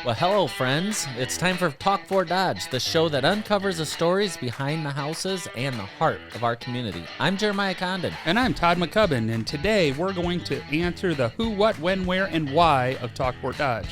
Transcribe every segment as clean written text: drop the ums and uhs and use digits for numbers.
Well, hello, friends. It's time for Talk Fort Dodge, the show that uncovers the stories behind the houses and the heart of our community. I'm Jeremiah Condon. And I'm Todd McCubbin, and today we're going to answer the who, what, when, where, and why of Talk Fort Dodge.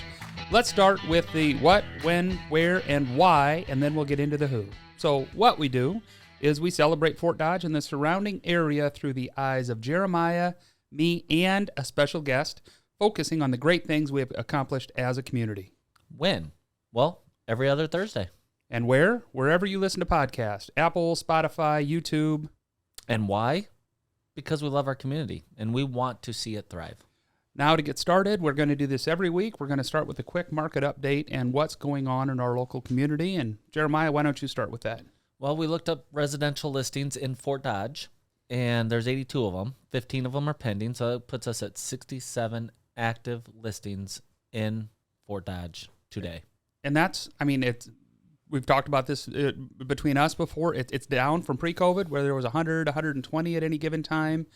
Let's start with the what, when, where, and why, and then we'll get into the who. So what we do is we celebrate Fort Dodge and the surrounding area through the eyes of Jeremiah, me, and a special guest, focusing on the great things we have accomplished as a community. When? Well, every other Thursday. And where? Wherever you listen to podcasts. Apple, Spotify, YouTube. And why? Because we love our community, and we want to see it thrive. Now to get started, we're going to do this every week. We're going to start with a quick market update and what's going on in our local community. And Jeremiah, why don't you start with that? Well, we looked up residential listings in Fort Dodge, and there's 82 of them. 15 of them are pending, so it puts us at 67 active listings in Fort Dodge today. And that's, we've talked about this between us before. It's down from pre-COVID, where there was 100, 120 at any given time.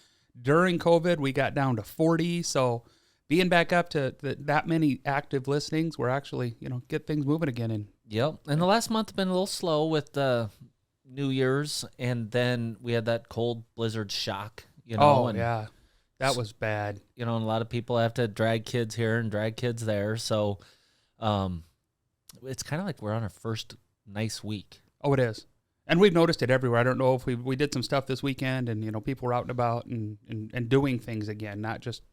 During COVID, we got down to 40. So being back up to that many active listings, we're actually, get things moving again. Yep. And the last month has been a little slow with New Year's, and then we had that cold blizzard shock, yeah. That was bad. And a lot of people have to drag kids here and drag kids there. So it's kind of like we're on our first nice week. Oh, it is. And we've noticed it everywhere. I don't know if we did some stuff this weekend and, people were out and about and doing things again, not just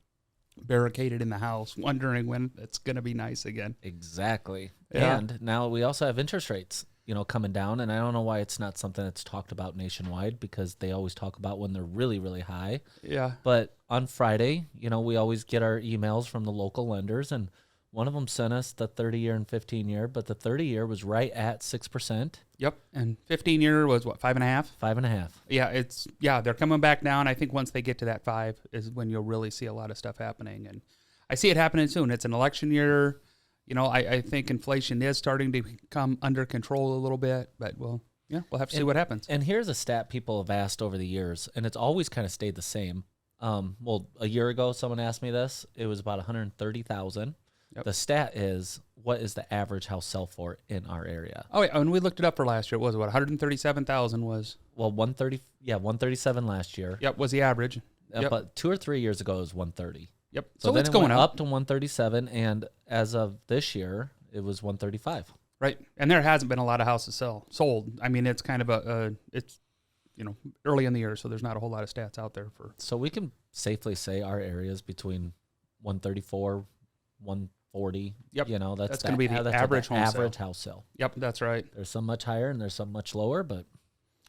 barricaded in the house, wondering when it's going to be nice again. Exactly. Yeah. And now we also have interest rates, coming down. And I don't know why it's not something that's talked about nationwide, because they always talk about when they're really, really high. Yeah. But on Friday, we always get our emails from the local lenders, and one of them sent us the 30-year and 15-year, but the 30-year was right at 6%. Yep. And 15-year was what, 5.5? 5.5. Yeah, they're coming back down. I think once they get to that 5 is when you'll really see a lot of stuff happening. And I see it happening soon. It's an election year. I think inflation is starting to come under control a little bit, but we'll have to see what happens. And here's a stat people have asked over the years, and it's always kind of stayed the same. A year ago, someone asked me this. It was about 130,000. Yep. The stat is, what is the average house sell for in our area? Oh, yeah, and we looked it up for last year. It was what, 137,000 was? Well, 137 last year. Yep, was the average. Yep. But 2 or 3 years ago, it was 130. Yep. So then it's it going went up to 137, and as of this year, it was 135. Right, and there hasn't been a lot of houses sold. It's kind of early in the year, so there's not a whole lot of stats out there for. So we can safely say our area is between 134, 140. Yep. That's going to be the average house sale. Yep, that's right. There's some much higher and there's some much lower, but.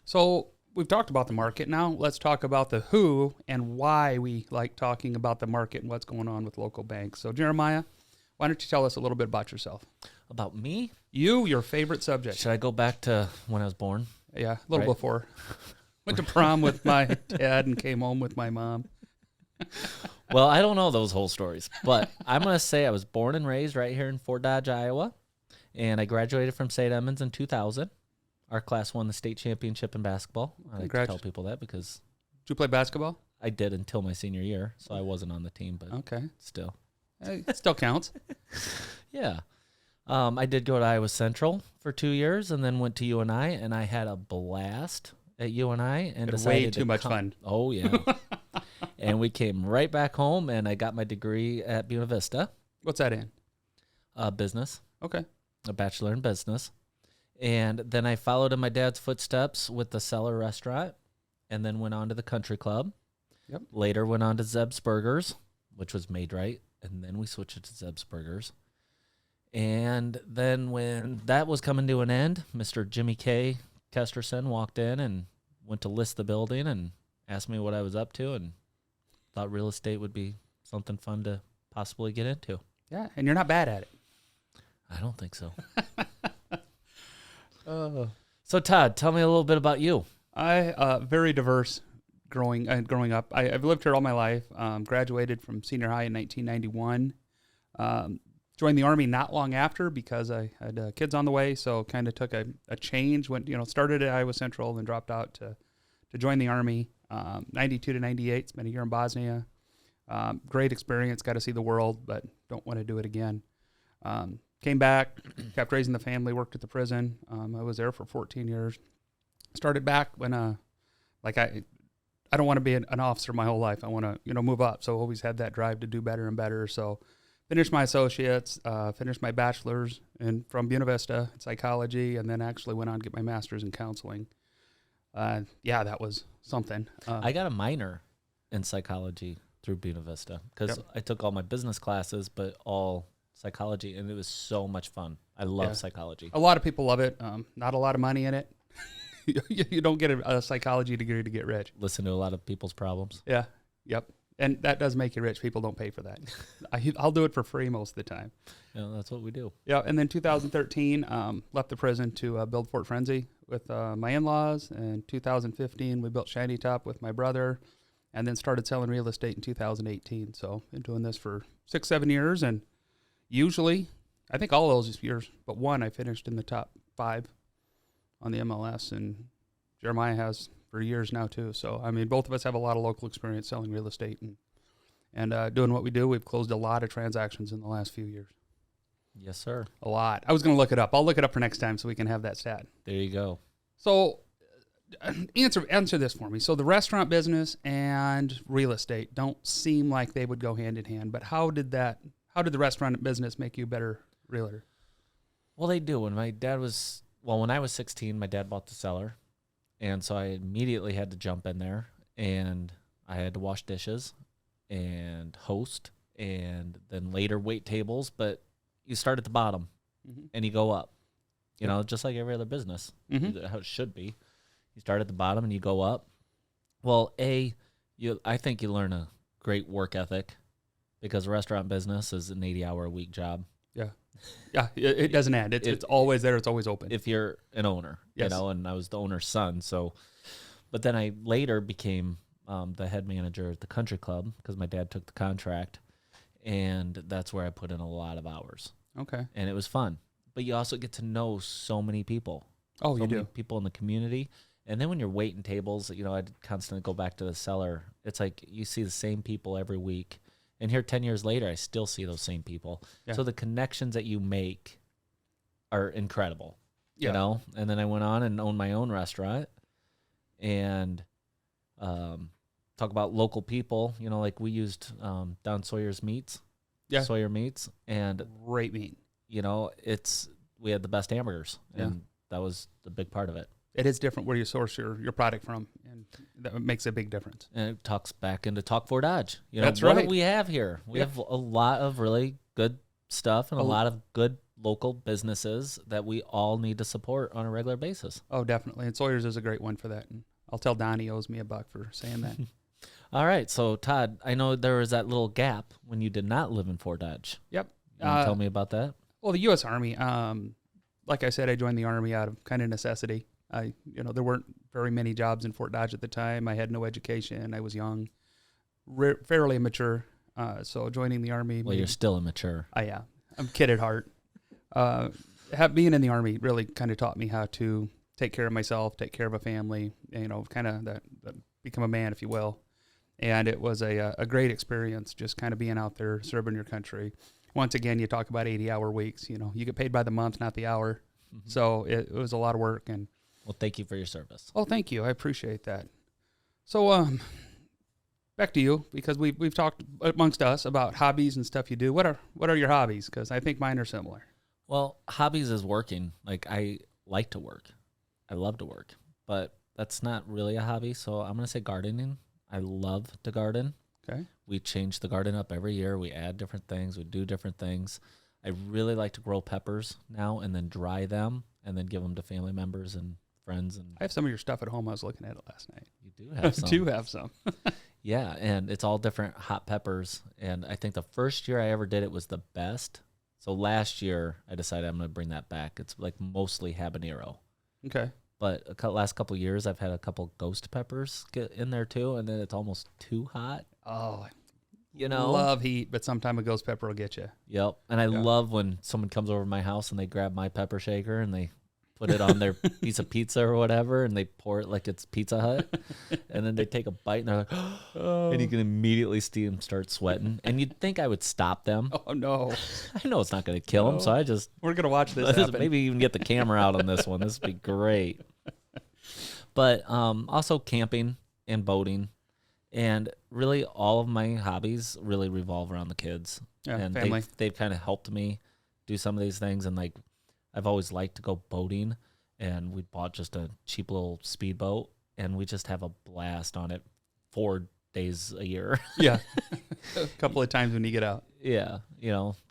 So we've talked about the market. Now let's talk about the who and why we like talking about the market and what's going on with local banks. So Jeremiah, why don't you tell us a little bit about yourself? About me? Your favorite subject. Should I go back to when I was born? Yeah, a little before. Went to prom with my dad and came home with my mom. Well, I don't know those whole stories, but I'm going to say I was born and raised right here in Fort Dodge, Iowa, and I graduated from St. Edmunds in 2000. Our class won the state championship in basketball. I like to tell people that because... Did you play basketball? I did until my senior year, so I wasn't on the team, but okay. Still. It still counts. Yeah. I did go to Iowa Central for 2 years and then went to UNI, and I had a blast at UNI. And decided way too much fun. Oh, yeah. And we came right back home, and I got my degree at Buena Vista. What's that in? Business. Okay. A bachelor in business. And then I followed in my dad's footsteps with the Cellar Restaurant, and then went on to the Country Club. Yep. Later went on to Zeb's Burgers, which was made right, and then we switched it to Zeb's Burgers. And then when that was coming to an end, Mr. Jimmy K. Kesterson walked in and went to list the building and asked me what I was up to, and thought real estate would be something fun to possibly get into. Yeah, and you're not bad at it. I don't think so. So, Todd, tell me a little bit about you. I very diverse growing up. I've lived here all my life. Graduated from senior high in 1991. Joined the Army not long after because I had kids on the way, so kind of took a change. Started at Iowa Central, then dropped out to join the Army. 92 to 98, spent a year in Bosnia. Great experience, got to see the world, but don't want to do it again. Came back, kept raising the family, worked at the prison. I was there for 14 years. Started back when, I don't want to be an officer my whole life. I want to, move up. So always had that drive to do better and better. So finished my associates, finished my bachelor's from Buena Vista in psychology, and then actually went on to get my master's in counseling. That was something. I got a minor in psychology through Buena Vista because I took all my business classes, but all psychology, and it was so much fun. I love psychology. A lot of people love it. Not a lot of money in it. You don't get a psychology degree to get rich. Listen to a lot of people's problems. Yeah. Yep. And that does make you rich. People don't pay for that. I'll do it for free most of the time. Yeah, that's what we do. Yeah. And then 2013, left the prison to build Fort Frenzy with my in-laws. And 2015, we built Shiny Top with my brother, and then started selling real estate in 2018. So been doing this for 6-7 years, and usually, I think all those years, but one, I finished in the top 5 on the MLS, and Jeremiah has for years now too. So, I mean, both of us have a lot of local experience selling real estate and doing what we do. We've closed a lot of transactions in the last few years. Yes, sir. A lot. I was going to look it up. I'll look it up for next time so we can have that stat. There you go. So, answer this for me. So the restaurant business and real estate don't seem like they would go hand in hand, but how did the restaurant business make you a better realtor? Well, they do. When I was 16, my dad bought the cellar, and so I immediately had to jump in there, and I had to wash dishes and host, and then later wait tables. But you start at the bottom, and you go up, just like every other business, how it should be. You start at the bottom and you go up. Well, I think you learn a great work ethic, because restaurant business is an 80-hour-a-week job. Yeah, it doesn't end. It's always there. It's always open. If you're an owner, and I was the owner's son. So, but then I later became the head manager at the country club because my dad took the contract, and that's where I put in a lot of hours. Okay. And it was fun. But you also get to know so many people. Oh, so you many do. People in the community. And then when you're waiting tables, I'd constantly go back to the cellar. It's like you see the same people every week. And here 10 years later, I still see those same people. Yeah. So the connections that you make are incredible, And then I went on and owned my own restaurant and talk about local people. Like we used Don Sawyer's meats, Sawyer meats. And great meat. We had the best hamburgers, and that was the big part of it. It is different where you source your product from, and that makes a big difference. And it talks back into Talk Fort Dodge. That's what right. do we have here? We have a lot of really good stuff and a lot of good local businesses that we all need to support on a regular basis. Oh, definitely. And Sawyer's is a great one for that. And I'll tell Don he owes me $1 for saying that. All right. So, Todd, I know there was that little gap when you did not live in Fort Dodge. Yep. You want to tell me about that? Well, the U.S. Army, like I said, I joined the Army out of kind of necessity. There weren't very many jobs in Fort Dodge at the time. I had no education. I was young, fairly immature. So joining the Army. Well, you're still immature. Yeah. I'm a kid at heart. Being in the Army really kind of taught me how to take care of myself, take care of a family, kind of that become a man, if you will. And it was a great experience just kind of being out there serving your country. Once again, you talk about 80-hour weeks. You get paid by the month, not the hour. Mm-hmm. So it was a lot of work. And well, thank you for your service. Oh, thank you. I appreciate that. So back to you, because we've talked amongst us about hobbies and stuff you do. What are your hobbies? Because I think mine are similar. Well, hobbies is working. Like, I like to work. I love to work. But that's not really a hobby, so I'm going to say gardening. I love to garden. Okay. We change the garden up every year. We add different things. We do different things. I really like to grow peppers now and then dry them and then give them to family members and friends. And I have some of your stuff at home. I was looking at it last night. You do have some. I do have some. Yeah, and it's all different hot peppers. And I think the first year I ever did it was the best. So last year I decided I'm going to bring that back. It's like mostly habanero. Okay. But last couple of years I've had a couple ghost peppers get in there too, and then it's almost too hot. Oh, love heat, but sometime a ghost pepper will get you. Yep. And I love when someone comes over to my house and they grab my pepper shaker and they put it on their piece of pizza or whatever, and they pour it like it's Pizza Hut, and then they take a bite and they're like, oh, and you can immediately see them start sweating. And you'd think I would stop them. Oh no! I know it's not going to kill them, so we're gonna watch this happen. Maybe even get the camera out on this one. This would be great. But also camping and boating, and really all of my hobbies really revolve around the kids. Yeah, and family. They've kind of helped me do some of these things, and like I've always liked to go boating, and we bought just a cheap little speedboat, and we just have a blast on it 4 days a year. Yeah, a couple of times when you get out. Yeah,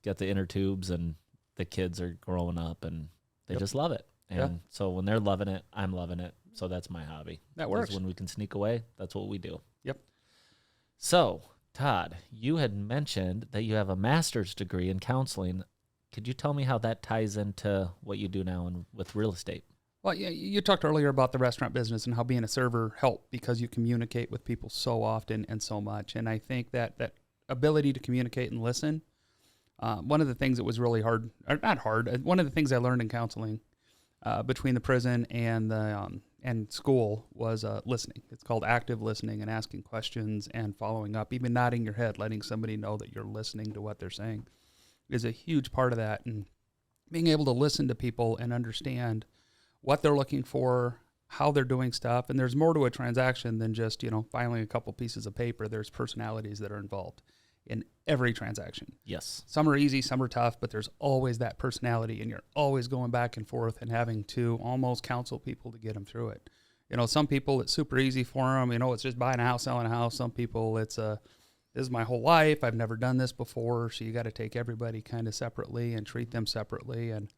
get the inner tubes, and the kids are growing up, and they just love it. And so when they're loving it, I'm loving it. So that's my hobby. That works. When we can sneak away, that's what we do. Yep. So, Todd, you had mentioned that you have a master's degree in counseling. Could you tell me how that ties into what you do now with real estate? Well, yeah, you talked earlier about the restaurant business and how being a server helped because you communicate with people so often and so much. And I think that ability to communicate and listen, one of the things that was really hard, or not hard, one of the things I learned in counseling between the prison and the and school was listening. It's called active listening, and asking questions and following up, even nodding your head, letting somebody know that you're listening to what they're saying is a huge part of that. And being able to listen to people and understand what they're looking for, how they're doing stuff. And there's more to a transaction than just, filing a couple pieces of paper. There's personalities that are involved in every transaction. Yes. Some are easy, some are tough, but there's always that personality, and you're always going back and forth and having to almost counsel people to get them through it. Some people it's super easy for them. It's just buying a house, selling a house. Some people it's this is my whole life. I've never done this before. So you got to take everybody kind of separately and treat them separately. And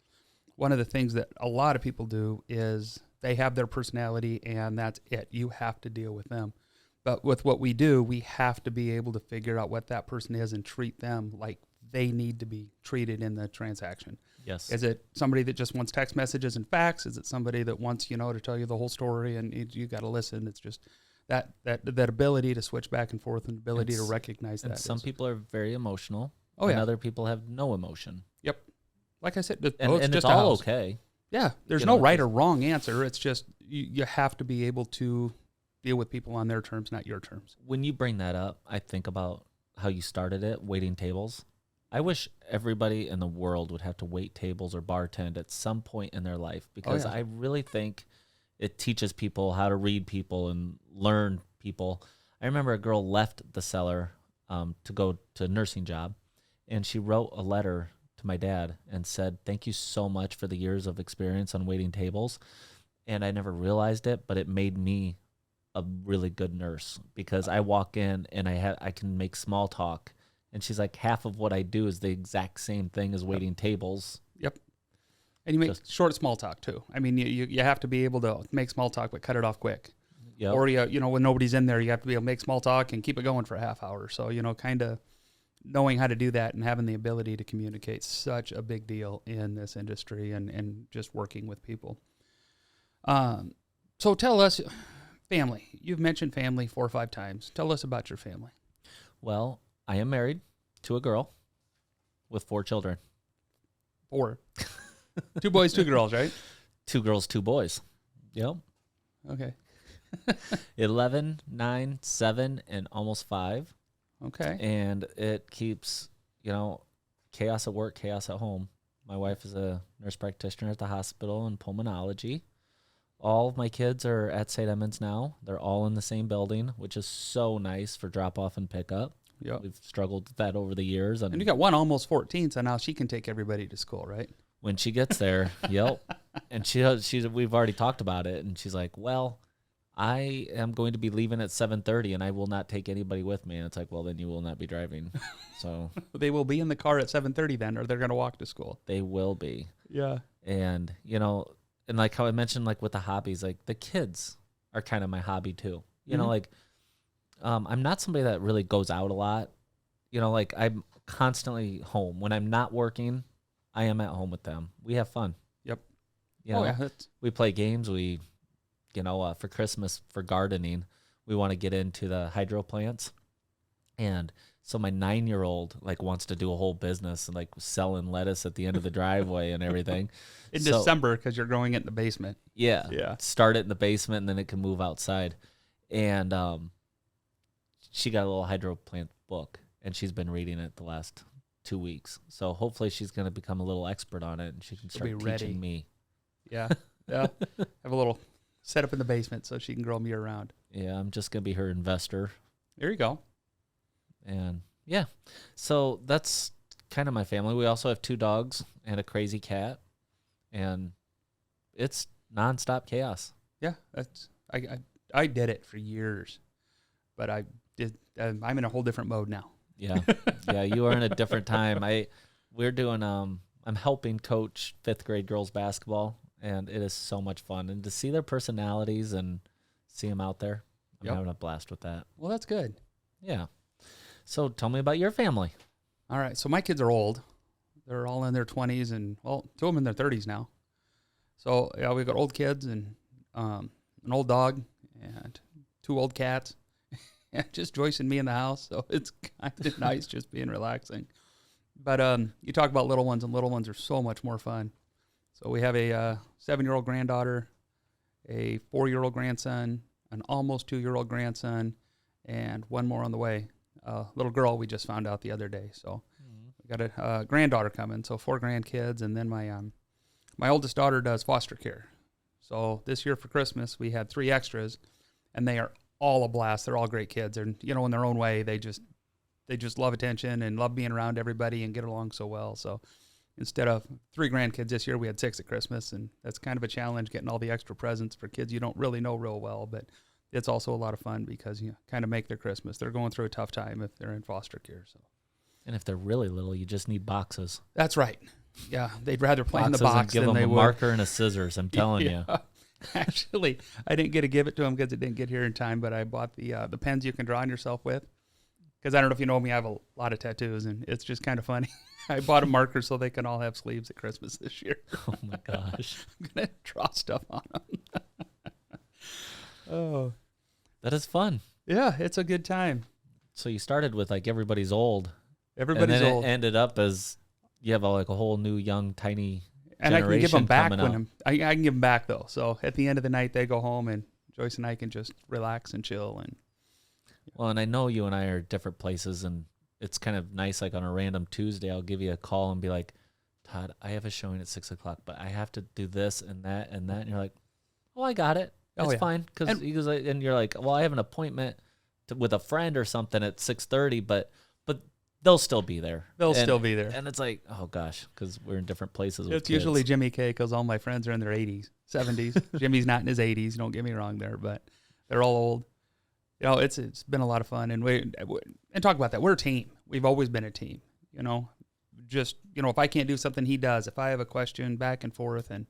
one of the things that a lot of people do is they have their personality, and that's it. You have to deal with them. But with what we do, we have to be able to figure out what that person is and treat them like they need to be treated in the transaction. Yes. Is it somebody that just wants text messages and facts? Is it somebody that wants, to tell you the whole story and you got to listen? It's just that ability to switch back and forth and ability to recognize that. And some people are very emotional. Oh, and yeah. other people have no emotion. Yep. Like I said, and just it's all okay. Yeah. There's no right or wrong answer. It's just you have to be able to deal with people on their terms, not your terms. When you bring that up, I think about how you started it, waiting tables. I wish everybody in the world would have to wait tables or bartend at some point in their life, because I really think it teaches people how to read people and learn people. I remember a girl left the cellar to go to a nursing job, and she wrote a letter to my dad and said, "Thank you so much for the years of experience on waiting tables." And I never realized it, but it made me a really good nurse, because I walk in and I can make small talk, and she's like, half of what I do is the exact same thing as waiting tables. Yep. And you make short small talk too. I mean, you have to be able to make small talk but cut it off quick. Yep. Or when nobody's in there, you have to be able to make small talk and keep it going for a half hour. So kind of knowing how to do that and having the ability to communicate, such a big deal in this industry and just working with people. So tell us. Family. You've mentioned family 4 or 5 times. Tell us about your family. Well, I am married to a girl with 4 children. 4. 2 boys, 2 girls, right? 2 girls, 2 boys. Yep. Okay. 11, 9, 7, and almost 5. Okay. And it keeps, chaos at work, chaos at home. My wife is a nurse practitioner at the hospital in pulmonology. All of my kids are at St. Edmunds now. They're all in the same building, which is so nice for drop-off and pickup. Yep. We've struggled with that over the years. And you got one almost 14, so now she can take everybody to school, right? When she gets there, yep. And we've already talked about it, and she's like, well, I am going to be leaving at 7:30, and I will not take anybody with me. And it's like, well, then you will not be driving. So they will be in the car at 7:30 then, or they're going to walk to school. They will be. Yeah. And, and like how I mentioned, like with the hobbies, like the kids are kind of my hobby too. I'm not somebody that really goes out a lot. Like I'm constantly home. When I'm not working, I am at home with them. We have fun. Yep. We play games. We, for Christmas, for gardening, we want to get into the hydro plants. And So my 9-year-old like wants to do a whole business and like selling lettuce at the end of the driveway and everything. In December, because you're growing it in the basement. Yeah. Start it in the basement and then it can move outside. And she got a little hydroplant book and she's been reading it the last 2 weeks. So hopefully she's going to become a little expert on it and she can start teaching me. Yeah. Have a little setup in the basement so she can grow them year round. Yeah, I'm just going to be her investor. There you go. And yeah, so that's kind of my family. We also have 2 dogs and a crazy cat, and it's nonstop chaos. Yeah, I did it for years, but I'm in a whole different mode now. Yeah, you are in a different time. We're doing I'm helping coach 5th grade girls basketball, and it is so much fun. And to see their personalities and see them out there, I'm having a blast with that. Well, that's good. Yeah. So tell me about your family. All right. So my kids are old. They're all in their 20s and, 2 of them in their 30s now. So, yeah, we've got old kids and an old dog and 2 old cats. Just Joyce and me in the house. So it's kind of nice just being relaxing. But you talk about little ones, and little ones are so much more fun. So we have a 7-year-old granddaughter, a 4-year-old grandson, an almost 2-year-old grandson, and one more on the way. Little girl we just found out the other day. So we got a granddaughter coming. So 4 grandkids, and then my oldest daughter does foster care. So this year for Christmas we had 3 extras, and they are all a blast. They're all great kids, and in their own way they just love attention and love being around everybody and get along so well. So instead of 3 grandkids this year, we had 6 at Christmas, and that's kind of a challenge getting all the extra presents for kids you don't really know real well, but it's also a lot of fun because you kind of make their Christmas. They're going through a tough time if they're in foster care. So, and if they're really little, you just need boxes. That's right. Yeah, they'd rather play in the box than they would. Give them a marker and a scissors. I'm telling you. Actually, I didn't get to give it to them because it didn't get here in time. But I bought the pens you can draw on yourself with. Because I don't know if you know me, I have a lot of tattoos, and it's just kind of funny. I bought a marker so they can all have sleeves at Christmas this year. Oh my gosh! I'm gonna draw stuff on them. Oh, that is fun. Yeah, it's a good time. So you started with like everybody's old. Everybody's and then old. It ended up as you have a whole new young tiny and I can give them back when I can give them back though. So at the end of the night they go home and Joyce and I can just relax and chill. And well, and I know you and I are different places, and it's kind of nice. Like on a random Tuesday, I'll give you a call and be like, Todd, I have a showing at 6:00, but I have to do this and that and that. And you're like, oh, I got it. It's fine. And you're like, well, I have an appointment with a friend or something at 6:30, but they'll still be there. Still be there. And it's like, oh gosh, because we're in different places. It's usually Jimmy K, because all my friends are in their 80s, 70s. Jimmy's not in his 80s. Don't get me wrong there, but they're all old. It's been a lot of fun, and talk about that. We're a team. We've always been a team. Just if I can't do something, he does. If I have a question, back and forth, and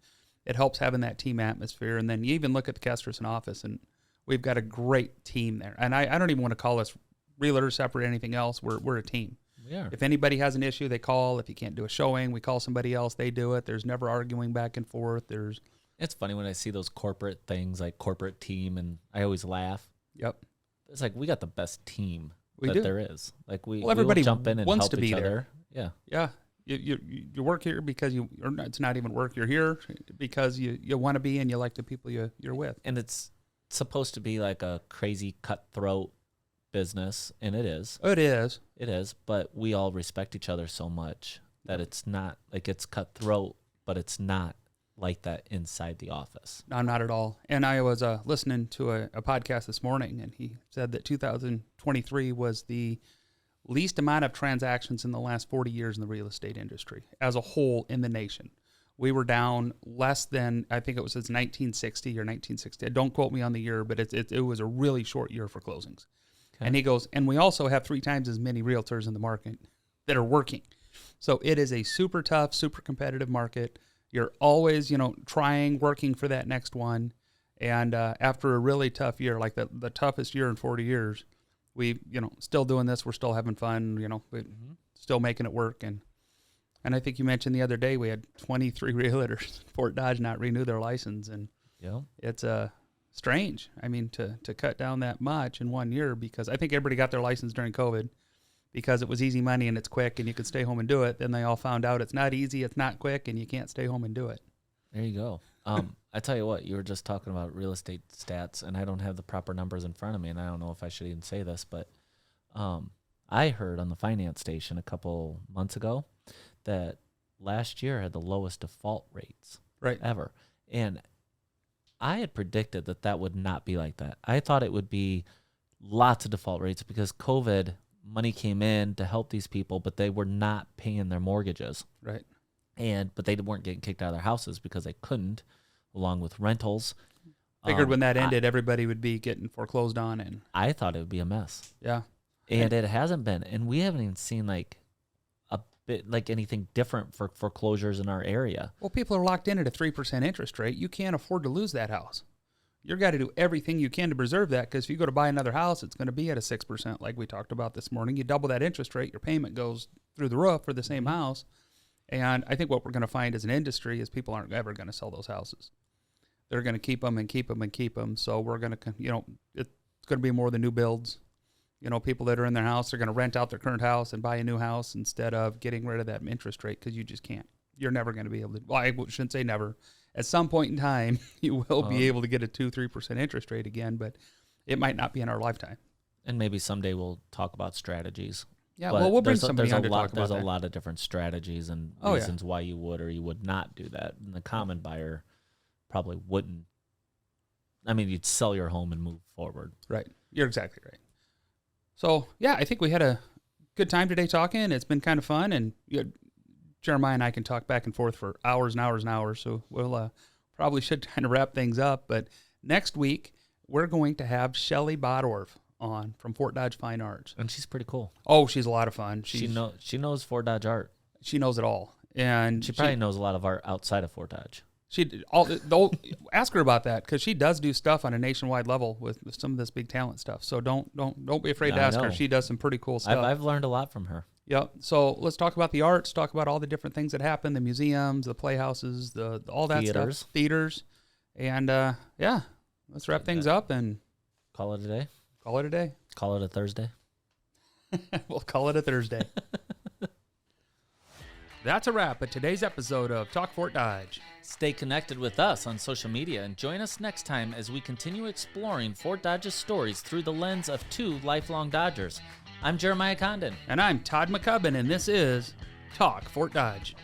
it helps having that team atmosphere. And then you even look at the Kesterson office, and we've got a great team there. And I don't even want to call us realtors separate anything else. We're a team. We are. If anybody has an issue, they call. If you can't do a showing, we call somebody else. They do it. There's never arguing back and forth. It's funny when I see those corporate things like corporate team, and I always laugh. Yep. It's like we got the best team there is. Like everybody will jump in and wants help to be each there. other. Yeah. Yeah. You work here because it's not even work. You're here because you want to be and you like the people you're with. And it's supposed to be like a crazy cutthroat business, and it is. It is. It is, but we all respect each other so much that it's not like it's cutthroat, but it's not like that inside the office. No, not at all. And I was listening to a podcast this morning, and he said that 2023 was the least amount of transactions in the last 40 years in the real estate industry as a whole in the nation. We were down less than, I think it was 1960 or 1960. Don't quote me on the year, but it was a really short year for closings. Okay. And he goes, and we also have 3 times as many realtors in the market that are working. So it is a super tough, super competitive market. You're always, trying, working for that next one. And after a really tough year, like the toughest year in 40 years, we, still doing this. We're still having fun, we're still making it work. And I think you mentioned the other day we had 23 realtors in Fort Dodge not renew their license. And it's strange. I mean, to cut down that much in 1 year, because I think everybody got their license during COVID. because it was easy money and it's quick and you could stay home and do it. Then they all found out it's not easy, it's not quick, and you can't stay home and do it. There you go. I tell you what, you were just talking about real estate stats, and I don't have the proper numbers in front of me, and I don't know if I should even say this, but I heard on the finance station a couple months ago that last year had the lowest default rates ever. And I had predicted that would not be like that. I thought it would be lots of default rates because COVID money came in to help these people, but they were not paying their mortgages. Right. But they weren't getting kicked out of their houses because they couldn't, along with rentals. Figured when that ended, everybody would be getting foreclosed on. And I thought it would be a mess. Yeah. And it hasn't been. And we haven't even seen anything different for foreclosures in our area. Well, people are locked in at a 3% interest rate. You can't afford to lose that house. You've got to do everything you can to preserve that, because if you go to buy another house, it's going to be at a 6%, like we talked about this morning. You double that interest rate, your payment goes through the roof for the same house. And I think what we're going to find as an industry is people aren't ever going to sell those houses. They're going to keep them and keep them and keep them. So we're going to, it's going to be more than new builds. People that are in their house are going to rent out their current house and buy a new house instead of getting rid of that interest rate, because you just can't. You're never going to be able to. Well, I shouldn't say never. At some point in time, you will be able to get a 2-3% interest rate again, but it might not be in our lifetime. And maybe someday we'll talk about strategies. Yeah, well, we'll bring somebody on to talk about There's that. a lot of different strategies and reasons why you would or you would not do that. And the common buyer probably wouldn't. I mean, you'd sell your home and move forward. Right. You're exactly right. So, yeah, I think we had a good time today talking. It's been kind of fun, and Jeremiah and I can talk back and forth for hours and hours and hours, so we'll probably should kind of wrap things up. But next week, we're going to have Shelly Bodorf on from Fort Dodge Fine Arts. And she's pretty cool. Oh, she's a lot of fun. She knows Fort Dodge art. She knows it all. And she probably knows a lot of art outside of Fort Dodge. Ask her about that, because she does do stuff on a nationwide level with some of this big talent stuff. So don't be afraid to ask her. She does some pretty cool stuff. I've learned a lot from her. Yep. So let's talk about the arts. Talk about all the different things that happen: the museums, the playhouses, all that stuff, theaters, and let's wrap things up and call it a day. Call it a day. Call it a Thursday. We'll call it a Thursday. That's a wrap at today's episode of Talk Fort Dodge. Stay connected with us on social media and join us next time as we continue exploring Fort Dodge's stories through the lens of two lifelong Dodgers. I'm Jeremiah Condon. And I'm Todd McCubbin, and this is Talk Fort Dodge.